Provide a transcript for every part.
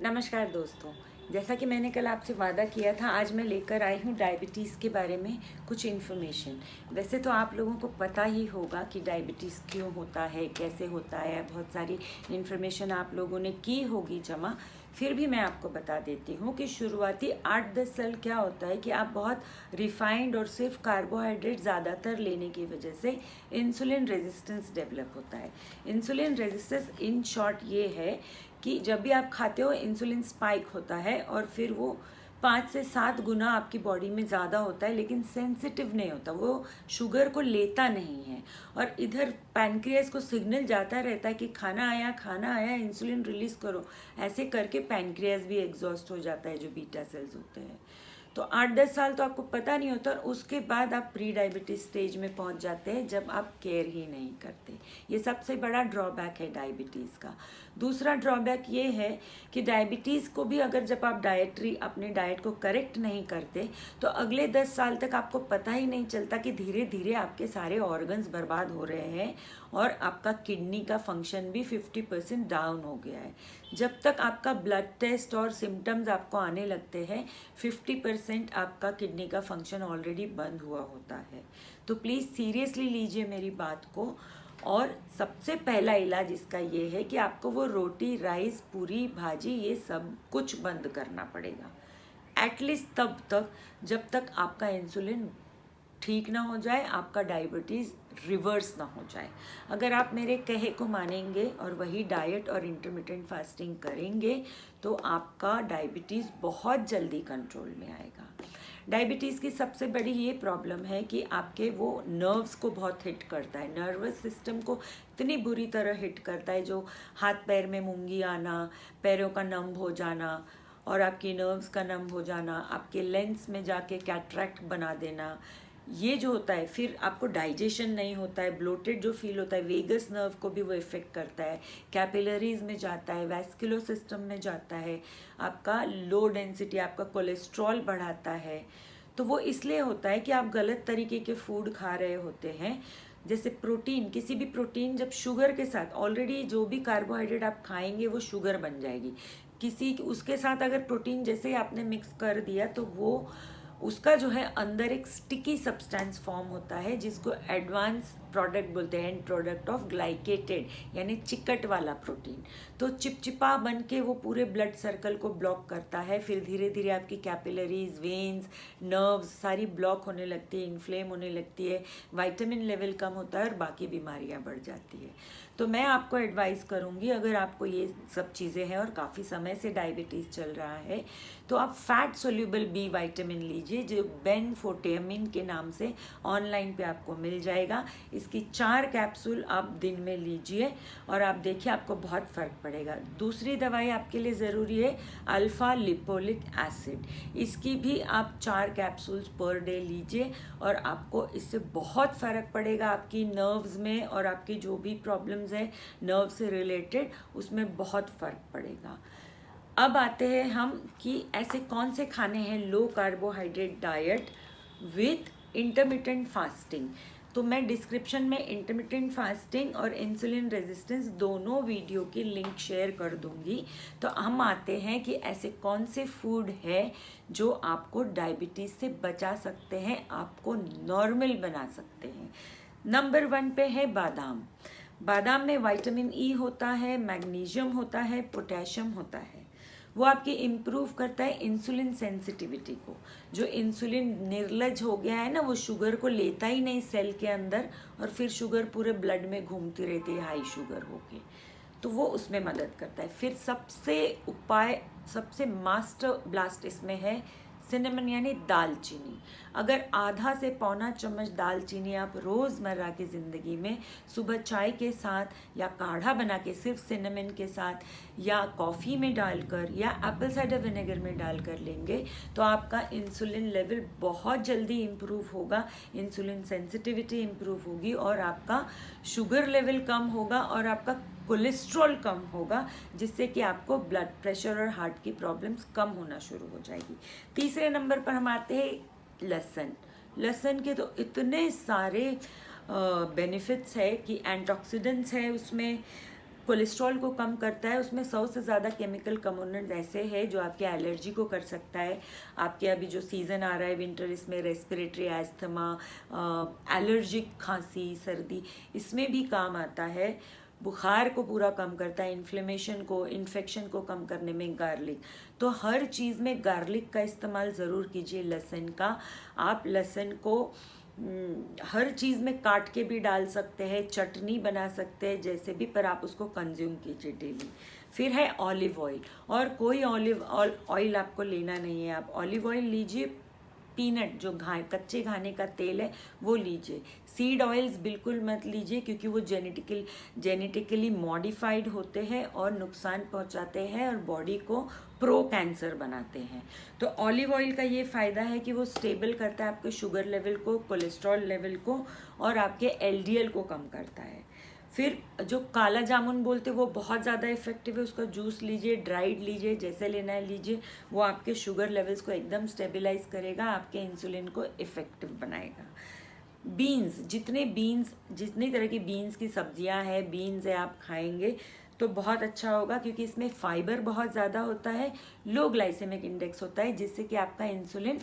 नमस्कार दोस्तों, जैसा कि मैंने कल आपसे वादा किया था, आज मैं लेकर आई हूँ डायबिटीज़ के बारे में कुछ इन्फॉर्मेशन। वैसे तो आप लोगों को पता ही होगा कि डायबिटीज़ क्यों होता है, कैसे होता है, बहुत सारी इन्फॉर्मेशन आप लोगों ने की होगी जमा। फिर भी मैं आपको बता देती हूँ कि शुरुआती 8-10 साल क्या होता है कि आप बहुत रिफाइंड और सिर्फ कार्बोहाइड्रेट ज़्यादातर लेने की वजह से इंसुलिन रेजिस्टेंस डेवलप होता है। इंसुलिन रेजिस्टेंस इन शॉर्ट ये है कि जब भी आप खाते हो इंसुलिन स्पाइक होता है और फिर वो 5 से 7 गुना आपकी बॉडी में ज़्यादा होता है, लेकिन सेंसिटिव नहीं होता, वो शुगर को लेता नहीं है। और इधर पैनक्रियास को सिग्नल जाता रहता है कि खाना आया, इंसुलिन रिलीज करो। ऐसे करके पैनक्रियास भी एग्जॉस्ट हो जाता है, जो बीटा सेल्स होते हैं। तो 8-10 साल तो आपको पता नहीं होता और उसके बाद आप प्री डायबिटीज स्टेज में पहुंच जाते हैं जब आप केयर ही नहीं करते। ये सबसे बड़ा ड्रॉबैक है डायबिटीज़ का। दूसरा ड्रॉबैक ये है कि डायबिटीज़ को भी अगर जब आप अपने डाइट को करेक्ट नहीं करते तो अगले 10 साल तक आपको पता ही नहीं चलता कि धीरे धीरे आपके सारे ऑर्गन्स बर्बाद हो रहे हैं और आपका किडनी का फंक्शन भी 50% डाउन हो गया है। जब तक आपका ब्लड टेस्ट और सिम्टम्स आपको आने लगते हैं 50% आपका किडनी का फंक्शन ऑलरेडी बंद हुआ होता है। तो प्लीज़ सीरियसली लीजिए मेरी बात को। और सबसे पहला इलाज इसका ये है कि आपको वो रोटी, राइस, पूरी, भाजी ये सब कुछ बंद करना पड़ेगा, एटलीस्ट तब तक जब तक आपका इंसुलिन ठीक ना हो जाए, आपका डायबिटीज़ रिवर्स ना हो जाए। अगर आप मेरे कहे को मानेंगे और वही डाइट और इंटरमिटेंट फास्टिंग करेंगे तो आपका डायबिटीज़ बहुत जल्दी कंट्रोल में आएगा। डायबिटीज़ की सबसे बड़ी ये प्रॉब्लम है कि आपके वो नर्व्स को बहुत हिट करता है, नर्वस सिस्टम को इतनी बुरी तरह हिट करता है, जो हाथ पैर में मूंगी आना, पैरों का नम हो जाना और आपकी नर्व्स का नम हो जाना, आपके लेंस में जाके कैटरैक्ट बना देना, ये जो होता है। फिर आपको डाइजेशन नहीं होता है, ब्लोटेड जो फील होता है, वेगस नर्व को भी वो इफेक्ट करता है, कैपिलरीज में जाता है, वैस्कुलर सिस्टम में जाता है, आपका लो डेंसिटी, आपका कोलेस्ट्रॉल बढ़ाता है। तो वो इसलिए होता है कि आप गलत तरीके के फूड खा रहे होते हैं। जैसे प्रोटीन, किसी भी प्रोटीन जब शुगर के साथ, ऑलरेडी जो भी कार्बोहाइड्रेट आप खाएंगे वो शुगर बन जाएगी, किसी उसके साथ अगर प्रोटीन जैसे ही आपने मिक्स कर दिया तो वो उसका जो है अंदर एक स्टिकी सब्सटेंस फॉर्म होता है, जिसको एडवांस प्रोडक्ट बोलते हैं, एंड प्रोडक्ट ऑफ ग्लाइकेटेड, यानी चिकट वाला प्रोटीन। तो चिपचिपा बन के वो पूरे ब्लड सर्कल को ब्लॉक करता है। फिर धीरे धीरे आपकी कैपिलरीज, वेन्स, नर्व्स सारी ब्लॉक होने लगती है, इन्फ्लेम होने लगती है, विटामिन लेवल कम होता है और बाकी बीमारियां बढ़ जाती है। तो मैं आपको एडवाइस करूंगी, अगर आपको ये सब चीज़ें हैं और काफ़ी समय से डायबिटीज़ चल रहा है, तो आप फैट सोल्यूबल बी विटामिन लीजिए, जो बेनफोटेमिन के नाम से ऑनलाइन पे आपको मिल जाएगा। इसकी 4 कैप्सूल आप दिन में लीजिए और आप देखिए आपको बहुत फ़र्क पड़ेगा। दूसरी दवाई आपके लिए ज़रूरी है अल्फ़ा लिपोलिक एसिड, इसकी भी आप 4 कैप्सूल्स पर डे लीजिए और आपको इससे बहुत फ़र्क पड़ेगा। आपकी नर्व्स में और आपकी जो भी प्रॉब्लम्स है नर्व से रिलेटेड, उसमें बहुत फ़र्क पड़ेगा। अब आते हैं हम कि ऐसे कौन से खाने हैं लो carbohydrate diet with intermittent fasting. तो मैं डिस्क्रिप्शन में इंटरमिटेंट फास्टिंग और इंसुलिन रेजिस्टेंस दोनों वीडियो की लिंक शेयर कर दूंगी। तो हम आते हैं कि ऐसे कौन से फूड है जो आपको डायबिटीज़ से बचा सकते हैं, आपको नॉर्मल बना सकते हैं। नंबर 1 पे है बादाम। बादाम में विटामिन ई होता है, मैग्नीशियम होता है, पोटेशियम होता है। वो आपकी इम्प्रूव करता है इंसुलिन सेंसिटिविटी को। जो इंसुलिन निर्लज हो गया है ना, वो शुगर को लेता ही नहीं सेल के अंदर और फिर शुगर पूरे ब्लड में घूमती रहती है हाई शुगर होके, तो वो उसमें मदद करता है। फिर सबसे मास्टर ब्लास्ट इसमें है सिनेमन, यानी दालचीनी। अगर आधा से पौना चम्मच दालचीनी आप रोज़मर्रा की ज़िंदगी में सुबह चाय के साथ या काढ़ा बना के सिर्फ सिनेमन के साथ या कॉफ़ी में डालकर या एप्पल साइडर विनेगर में डालकर लेंगे तो आपका इंसुलिन लेवल बहुत जल्दी इम्प्रूव होगा, इंसुलिन सेंसिटिविटी इम्प्रूव होगी और आपका शुगर लेवल कम होगा और आपका कोलेस्ट्रॉल कम होगा, जिससे कि आपको ब्लड प्रेशर और हार्ट की प्रॉब्लम्स कम होना शुरू हो जाएगी। तीसरे नंबर पर हम आते हैं लहसुन। लहसुन के तो इतने सारे बेनिफिट्स है कि एंटीऑक्सीडेंट्स है उसमें, कोलेस्ट्रॉल को कम करता है। उसमें 100 से ज़्यादा केमिकल कंपोनेंट ऐसे हैं जो आपके एलर्जी को कर सकता है। आपके अभी जो सीज़न आ रहा है विंटर, इसमें रेस्पिरेटरी एस्थमा, एलर्जिक खांसी, सर्दी, इसमें भी काम आता है। बुखार को पूरा कम करता है, इन्फ्लेमेशन को, इन्फेक्शन को कम करने में गार्लिक। तो हर चीज़ में गार्लिक का इस्तेमाल ज़रूर कीजिए, लहसुन का। आप लहसुन को हर चीज़ में काट के भी डाल सकते हैं, चटनी बना सकते हैं, जैसे भी, पर आप उसको कंज्यूम कीजिए डेली। फिर है ऑलिव ऑयल, और कोई ऑलिव ऑयल आपको लेना नहीं है। आप ऑलिव ऑयल लीजिए, पीनट जो कच्चे खाने का तेल है वो लीजिए। सीड ऑयल्स बिल्कुल मत लीजिए, क्योंकि वो जेनेटिकली मॉडिफाइड होते हैं और नुकसान पहुंचाते हैं और बॉडी को प्रो कैंसर बनाते हैं। तो ऑलिव ऑयल का ये फ़ायदा है कि वो स्टेबल करता है आपके शुगर लेवल को, कोलेस्ट्रॉल लेवल को, और आपके एलडीएल को कम करता है। फिर जो काला जामुन बोलते हैं वो बहुत ज़्यादा इफेक्टिव है। उसका जूस लीजिए, ड्राइड लीजिए, जैसे लेना है लीजिए। वो आपके शुगर लेवल्स को एकदम स्टेबलाइज करेगा, आपके इंसुलिन को इफेक्टिव बनाएगा। बीन्स, जितनी तरह की बीन्स की सब्जियां हैं, बीन्स है, आप खाएंगे तो बहुत अच्छा होगा, क्योंकि इसमें फाइबर बहुत ज़्यादा होता है, लो ग्लाइसेमिक इंडेक्स होता है, जिससे कि आपका इंसुलिन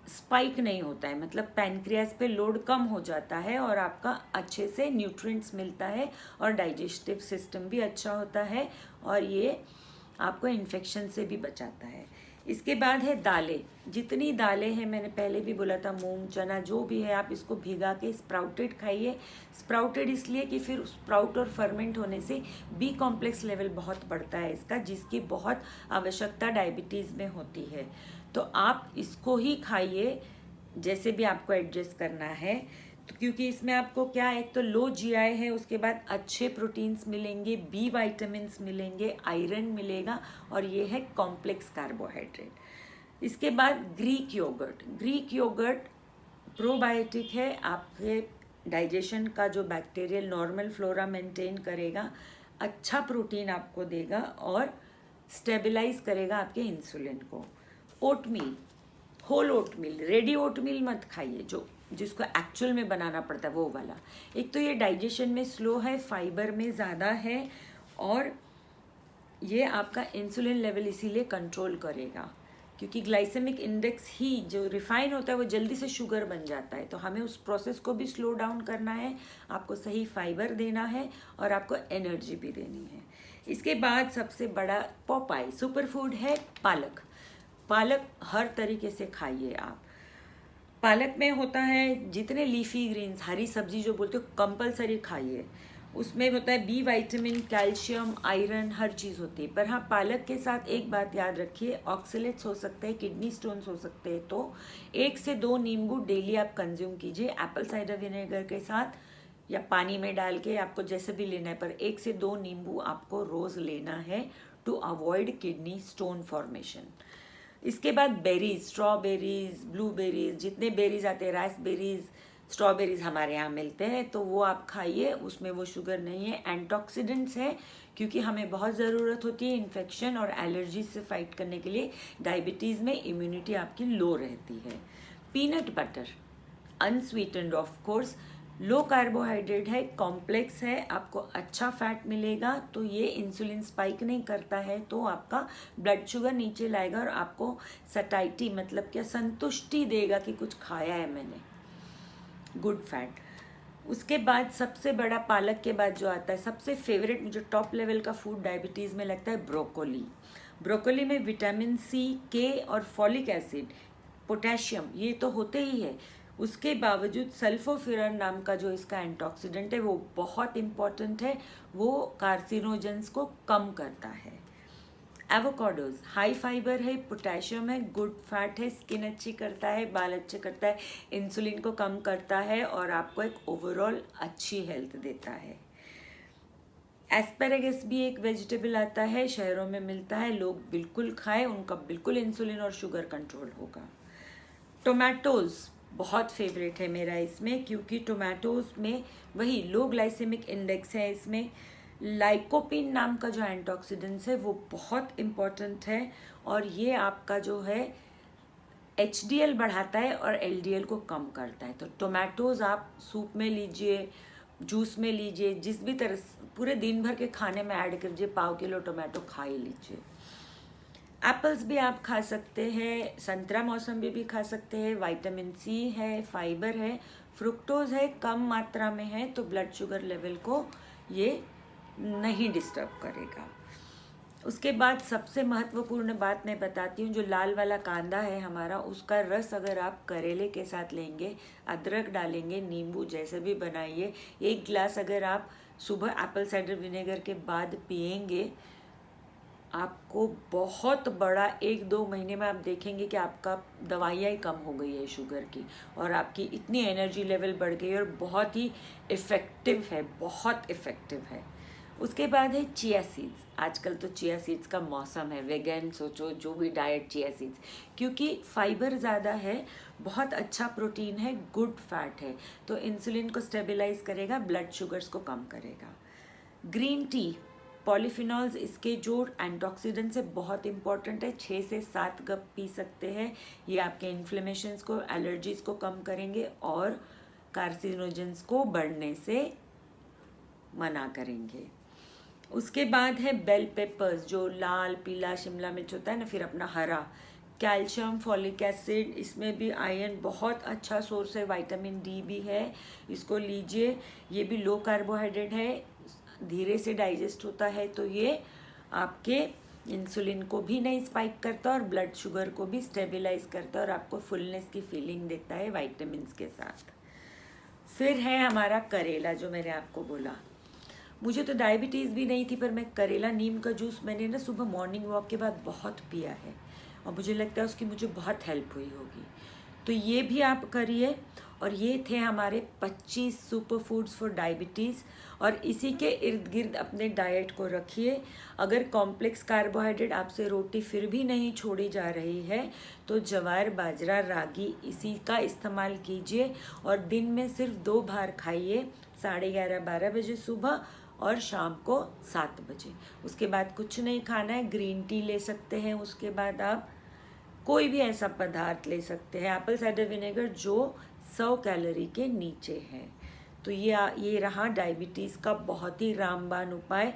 स्पाइक नहीं होता है, मतलब पैनक्रियाज पे लोड कम हो जाता है और आपका अच्छे से न्यूट्रिएंट्स मिलता है और डाइजेस्टिव सिस्टम भी अच्छा होता है, और ये आपको इन्फेक्शन से भी बचाता है। इसके बाद है दालें। जितनी दालें हैं, मैंने पहले भी बोला था, मूंग, चना, जो भी है, आप इसको भिगा के स्प्राउटेड खाइए। स्प्राउटेड इसलिए कि फिर स्प्राउट और फर्मेंट होने से बी कॉम्प्लेक्स लेवल बहुत बढ़ता है इसका, जिसकी बहुत आवश्यकता डायबिटीज़ में होती है। तो आप इसको ही खाइए, जैसे भी आपको एडजस्ट करना है। तो क्योंकि इसमें आपको क्या, एक तो लो जीआई है, उसके बाद अच्छे प्रोटीन्स मिलेंगे, बी विटामिन्स मिलेंगे, आयरन मिलेगा, और ये है कॉम्प्लेक्स कार्बोहाइड्रेट। इसके बाद ग्रीक योगर्ट प्रोबायोटिक है, आपके डाइजेशन का जो बैक्टीरियल नॉर्मल फ्लोरा मेंटेन करेगा, अच्छा प्रोटीन आपको देगा और स्टेबलाइज करेगा आपके इंसुलिन को। Oatmeal, whole oatmeal, ready oatmeal मत खाइए, जिसको एक्चुअल में बनाना पड़ता है वो वाला। एक तो ये डाइजेशन में स्लो है, फाइबर में ज़्यादा है, और ये आपका इंसुलिन लेवल इसीलिए कंट्रोल करेगा, क्योंकि ग्लाइसेमिक इंडेक्स ही जो रिफाइन होता है वो जल्दी से शुगर बन जाता है। तो हमें उस प्रोसेस को भी स्लो डाउन करना है, आपको सही फाइबर देना है और आपको एनर्जी भी देनी है। इसके बाद सबसे बड़ा पोपाई सुपर फूड है पालक। पालक हर तरीके से खाइए आप। पालक में होता है जितने लीफी ग्रीन्स, हरी सब्जी जो बोलते हो, कंपलसरी खाइए। उसमें होता है बी विटामिन, कैल्शियम, आयरन, हर चीज़ होती है। पर हाँ, पालक के साथ एक बात याद रखिए, ऑक्सलेट्स हो सकते हैं, किडनी स्टोन्स हो सकते हैं। तो 1 से 2 नींबू डेली आप कंज्यूम कीजिए, एप्पल साइडर विनेगर के साथ या पानी में डाल के, आपको जैसे भी लेना है, पर 1 से 2 नींबू आपको रोज़ लेना है to avoid kidney stone formation. इसके बाद बेरीज, स्ट्रॉबेरीज, ब्लूबेरीज, जितने बेरीज आते हैं, रास्पबेरीज, स्ट्रॉबेरीज हमारे यहाँ मिलते हैं, तो वो आप खाइए। उसमें वो शुगर नहीं है, एंटीऑक्सीडेंट्स है, क्योंकि हमें बहुत ज़रूरत होती है इन्फेक्शन और एलर्जी से फाइट करने के लिए। डायबिटीज़ में इम्यूनिटी आपकी लो रहती है। Peanut butter, unsweetened of course, low carbohydrate है, कॉम्प्लेक्स है, आपको अच्छा फैट मिलेगा, तो ये इंसुलिन स्पाइक नहीं करता है, तो आपका ब्लड शुगर नीचे लाएगा और आपको सटाइटी, मतलब क्या, संतुष्टि देगा कि कुछ खाया है मैंने, गुड फैट। उसके बाद सबसे बड़ा, पालक के बाद जो आता है, सबसे फेवरेट मुझे टॉप लेवल का फूड डायबिटीज़ में लगता है, ब्रोकोली। ब्रोकोली में विटामिन सी, के और फॉलिक एसिड, पोटेशियम, ये तो होते ही है। उसके बावजूद सल्फोफिरन नाम का जो इसका एंटीऑक्सीडेंट है वो बहुत इम्पॉर्टेंट है, वो कार्सिनोजेंस को कम करता है। एवोकाडोज हाई फाइबर है, पोटेशियम है, गुड फैट है, स्किन अच्छी करता है, बाल अच्छे करता है, इंसुलिन को कम करता है और आपको एक ओवरऑल अच्छी हेल्थ देता है। एस्पेरेगस भी एक वेजिटेबल आता है, शहरों में मिलता है, लोग बिल्कुल खाएं, उनका बिल्कुल इंसुलिन और शुगर कंट्रोल होगा। टोमेटोज़ बहुत फेवरेट है मेरा इसमें, क्योंकि टोमेटोज़ में वही लो ग्लाइसेमिक इंडेक्स है, इसमें लाइकोपिन नाम का जो एंटीऑक्सीडेंट्स है वो बहुत इम्पॉर्टेंट है, और ये आपका जो है HDL बढ़ाता है और LDL को कम करता है। तो टोमेटोज़ आप सूप में लीजिए, जूस में लीजिए, जिस भी तरह पूरे दिन भर के खाने में ऐड कीजिए, पाव किलो टोमेटो खा ही लीजिए। एप्पल्स भी आप खा सकते हैं, संतरा मौसम्बी भी खा सकते हैं, विटामिन सी है, फाइबर है, फ्रुक्टोज है, कम मात्रा में है तो ब्लड शुगर लेवल को ये नहीं डिस्टर्ब करेगा। उसके बाद सबसे महत्वपूर्ण बात मैं बताती हूँ, जो लाल वाला कांदा है हमारा, उसका रस अगर आप करेले के साथ लेंगे, अदरक डालेंगे, नींबू जैसे भी बनाइए, 1 गिलास अगर आप सुबह एप्पल साइडर विनेगर के बाद पिएंगे, आपको बहुत बड़ा 1-2 महीने में आप देखेंगे कि आपका दवाइयाँ ही कम हो गई है शुगर की, और आपकी इतनी एनर्जी लेवल बढ़ गई है और बहुत ही इफ़ेक्टिव है, बहुत इफ़ेक्टिव है। उसके बाद है चिया सीड्स। आजकल तो चिया सीड्स का मौसम है, वेगन सोचो जो भी डाइट, चिया सीड्स, क्योंकि फाइबर ज़्यादा है, बहुत अच्छा प्रोटीन है, गुड फैट है, तो इंसुलिन को स्टेबलाइज करेगा, ब्लड शुगर्स को कम करेगा। ग्रीन टी, पॉलीफिनॉल्स इसके जो एंटीऑक्सीडेंट से बहुत इंपॉर्टेंट है, 6 से 7 कप पी सकते हैं। ये आपके इन्फ्लेमेशंस को, एलर्जीज को कम करेंगे और कार्सिनोजेंस को बढ़ने से मना करेंगे। उसके बाद है बेल पेपर्स, जो लाल पीला शिमला मिर्च होता है ना, फिर अपना हरा, कैल्शियम, फॉलिक एसिड, इसमें भी आयरन, बहुत अच्छा सोर्स है, विटामिन डी भी है, इसको लीजिए। ये भी लो कार्बोहाइड्रेट है, धीरे से डाइजेस्ट होता है, तो ये आपके इंसुलिन को भी नहीं स्पाइक करता और ब्लड शुगर को भी स्टेबलाइज करता है और आपको फुलनेस की फीलिंग देता है विटामिन्स के साथ। फिर है हमारा करेला, जो मैंने आपको बोला, मुझे तो डायबिटीज़ भी नहीं थी, पर मैं करेला नीम का जूस मैंने ना सुबह मॉर्निंग वॉक के बाद बहुत पिया है और मुझे लगता है उसकी मुझे बहुत हेल्प हुई होगी, तो ये भी आप करिए। और ये थे हमारे 25 सुपर फूड्स फॉर डायबिटीज़, और इसी के इर्द गिर्द अपने डाइट को रखिए। अगर कॉम्प्लेक्स कार्बोहाइड्रेट आपसे रोटी फिर भी नहीं छोड़ी जा रही है तो ज्वार, बाजरा, रागी, इसी का इस्तेमाल कीजिए और दिन में सिर्फ 2 बार खाइए, 11:30-12 बजे सुबह और शाम को 7 बजे। उसके बाद कुछ नहीं खाना है, ग्रीन टी ले सकते हैं, उसके बाद आप कोई भी ऐसा पदार्थ ले सकते हैं, एप्पल साइडर विनेगर जो 100 कैलोरी के नीचे है। तो ये रहा डायबिटीज़ का बहुत ही रामबाण उपाय।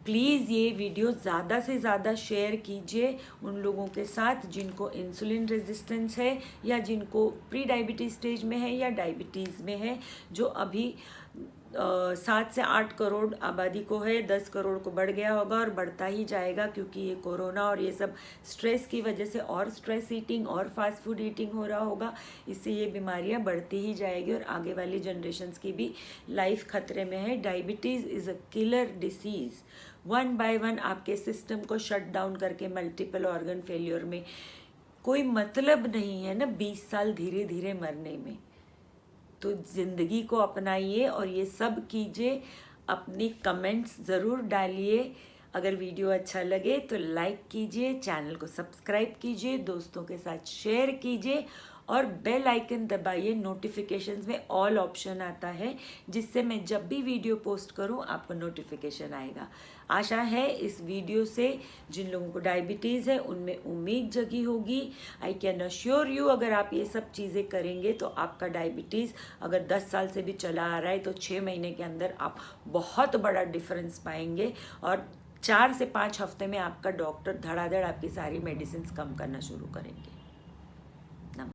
प्लीज़ ये वीडियो ज़्यादा से ज़्यादा शेयर कीजिए उन लोगों के साथ जिनको इंसुलिन रेजिस्टेंस है या जिनको प्री डायबिटीज़ स्टेज में है या डायबिटीज़ में है, जो अभी 7 से 8 करोड़ आबादी को है, 10 करोड़ को बढ़ गया होगा और बढ़ता ही जाएगा, क्योंकि ये कोरोना और ये सब स्ट्रेस की वजह से और स्ट्रेस ईटिंग और फास्ट फूड ईटिंग हो रहा होगा, इससे ये बीमारियां बढ़ती ही जाएगी और आगे वाली जनरेशन्स की भी लाइफ खतरे में है। Diabetes is a killer disease, 1 by 1 आपके सिस्टम को शट डाउन करके मल्टीपल ऑर्गन फेलियर में कोई मतलब नहीं है ना 20 साल धीरे धीरे मरने में। तो ज़िंदगी को अपनाइए और ये सब कीजिए। अपनी कमेंट्स ज़रूर डालिए। अगर वीडियो अच्छा लगे तो लाइक कीजिए, चैनल को सब्सक्राइब कीजिए, दोस्तों के साथ शेयर कीजिए और बेल आइकन दबाइए। नोटिफिकेशंस में ऑल ऑप्शन आता है, जिससे मैं जब भी वीडियो पोस्ट करूं आपको नोटिफिकेशन आएगा। आशा है इस वीडियो से जिन लोगों को डायबिटीज़ है उनमें उम्मीद जगी होगी। आई कैन अश्योर यू, अगर आप ये सब चीज़ें करेंगे तो आपका डायबिटीज़ अगर 10 साल से भी चला आ रहा है तो 6 महीने के अंदर आप बहुत बड़ा डिफरेंस पाएंगे और 4 से 5 हफ्ते में आपका डॉक्टर धड़ाधड़ आपकी सारी मेडिसिन कम करना शुरू करेंगे।